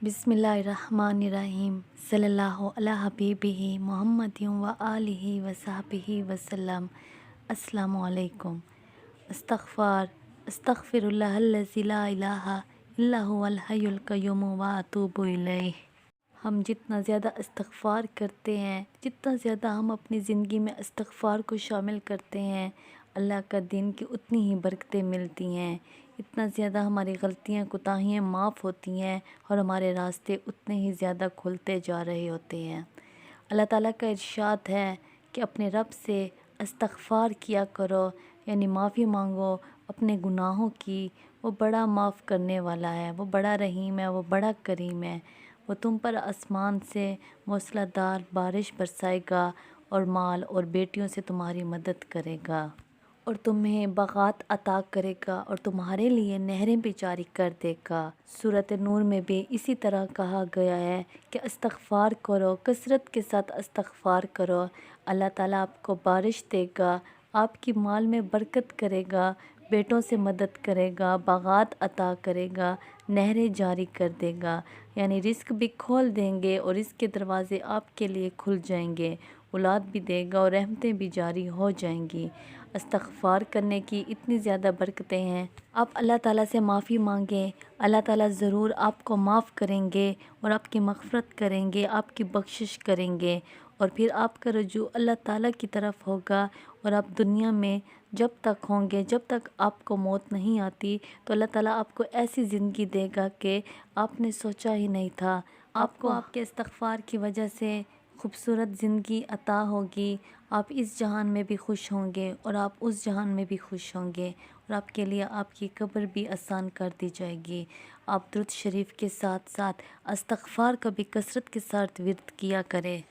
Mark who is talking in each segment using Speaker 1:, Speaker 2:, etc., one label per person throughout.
Speaker 1: बिस्मिल्लाहिर्रहमानिर्रहीम सल्लल्लाहु अला हबीबिही मुहम्मदिन व आलिहि व सहबिही वसल्लम। अस्सलामु अलैकुम। अस्तग़फ़ार अस्तग़फ़िरुल्लाहल्लज़ी ला इलाहा इल्ला हुवल हय्युल क़य्यूम व अतूबु इलैह। हम जितना ज़्यादा इस्तग़फ़ार करते हैं, जितना ज़्यादा हम अपनी ज़िंदगी में इस्तग़फ़ार को शामिल करते हैं, अल्लाह का दिन की उतनी ही बरकतें मिलती हैं। इतना ज़्यादा हमारी गलतियाँ कोताहियाँ माफ़ होती हैं और हमारे रास्ते उतने ही ज़्यादा खुलते जा रहे होते हैं। अल्लाह ताला का इरशाद है कि अपने रब से इस्तग़फ़ार किया करो, यानी माफ़ी मांगो अपने गुनाहों की। वो बड़ा माफ़ करने वाला है, वो बड़ा रहीम है, वो बड़ा करीम है। वो तुम पर आसमान से मूसलाधार बारिश बरसाएगा और माल और बेटियों से तुम्हारी मदद करेगा और तुम्हें बाग़ात अता करेगा और तुम्हारे लिए नहरें भी जारी कर देगा। सूरत नूर में भी इसी तरह कहा गया है कि इस्तग़फ़ार करो, कसरत के साथ इस्तग़फ़ार करो। अल्लाह ताला आपको बारिश देगा, आपकी माल में बरकत करेगा, बेटों से मदद करेगा, बाग़ात अता करेगा, नहरें जारी कर देगा, यानी रिज़्क़ भी खोल देंगे और इसके दरवाज़े आपके लिए खुल जाएंगे। औलाद भी देगा और रहमतें भी जारी हो जाएंगी। इस्तग़फ़ार करने की इतनी ज़्यादा बरकतें हैं। आप अल्लाह ताला से माफ़ी मांगें, अल्लाह ताला ज़रूर आपको माफ़ करेंगे और आपकी मग़फ़िरत करेंगे, आपकी बख्शिश करेंगे। और फिर आपका रुजू अल्लाह ताला की तरफ होगा और आप दुनिया में जब तक होंगे, जब तक आपको मौत नहीं आती, तो अल्लाह ताला आपको ऐसी ज़िंदगी देगा कि आपने सोचा ही नहीं था। आपको आपके इस्तग़फ़ार की वजह से खूबसूरत ज़िंदगी अता होगी। आप इस जहान में भी खुश होंगे और आप उस जहान में भी खुश होंगे और आपके लिए आपकी कब्र भी आसान कर दी जाएगी। आप दुरूद शरीफ के साथ साथ इस्तग़फ़ार का भी कसरत के साथ विर्द किया करें।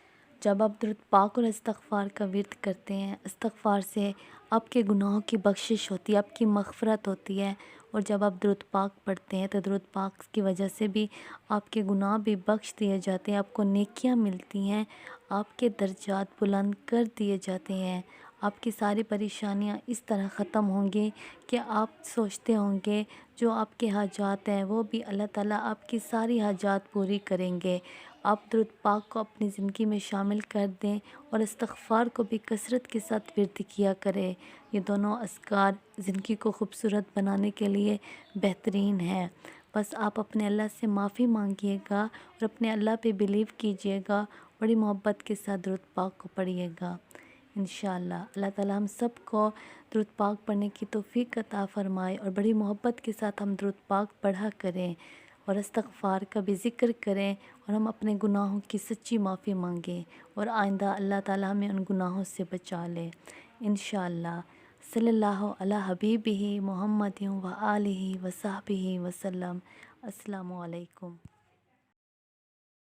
Speaker 1: जब आप दुरूद पाक और इस्तग़फ़ार का विर्द करते हैं, इस्तग़फ़ार से आपके गुनाहों की बख्शिश होती है, आपकी मग़फ़िरत होती है। और जब आप दुरूद पाक पढ़ते हैं तो दुरूद पाक की वजह से भी आपके गुनाह भी बख्श दिए जाते हैं, आपको नेकियां मिलती हैं, आपके दर्जात बुलंद कर दिए जाते हैं। आपकी सारी परेशानियां इस तरह ख़त्म होंगी कि आप सोचते होंगे जो आपके हाजात हैं वो भी अल्लाह ताला आपकी सारी हाजात पूरी करेंगे। आप दुरूद पाक को अपनी ज़िंदगी में शामिल कर दें और इस्तग़फ़ार को भी कसरत के साथ विर्द किया करें। ये दोनों अज़कार ज़िंदगी को खूबसूरत बनाने के लिए बेहतरीन है। बस आप अपने अल्लाह से माफ़ी मांगिएगा और अपने अल्लाह पे बिलीव कीजिएगा, बड़ी मोहब्बत के साथ दुरूद पाक को पढ़िएगा। इंशाअल्लाह अल्लाह ताला हम सब को दुरूद पाक पढ़ने की तौफ़ीक़ अता फ़रमाए और बड़ी मोहब्बत के साथ हम दुरूद पाक पढ़ा करें और इस्तग़फ़ार का भी ज़िक्र करें और हम अपने गुनाहों की सच्ची माफ़ी मांगें और आइंदा अल्लाह ताला हमें उन गुनाहों से बचा ले इंशाअल्लाह। सल्लल्लाहु अला हबीबिही मुहम्मदिन व आलिहि व सहबिही वसल्लम। अस्सलामु अलैकुम।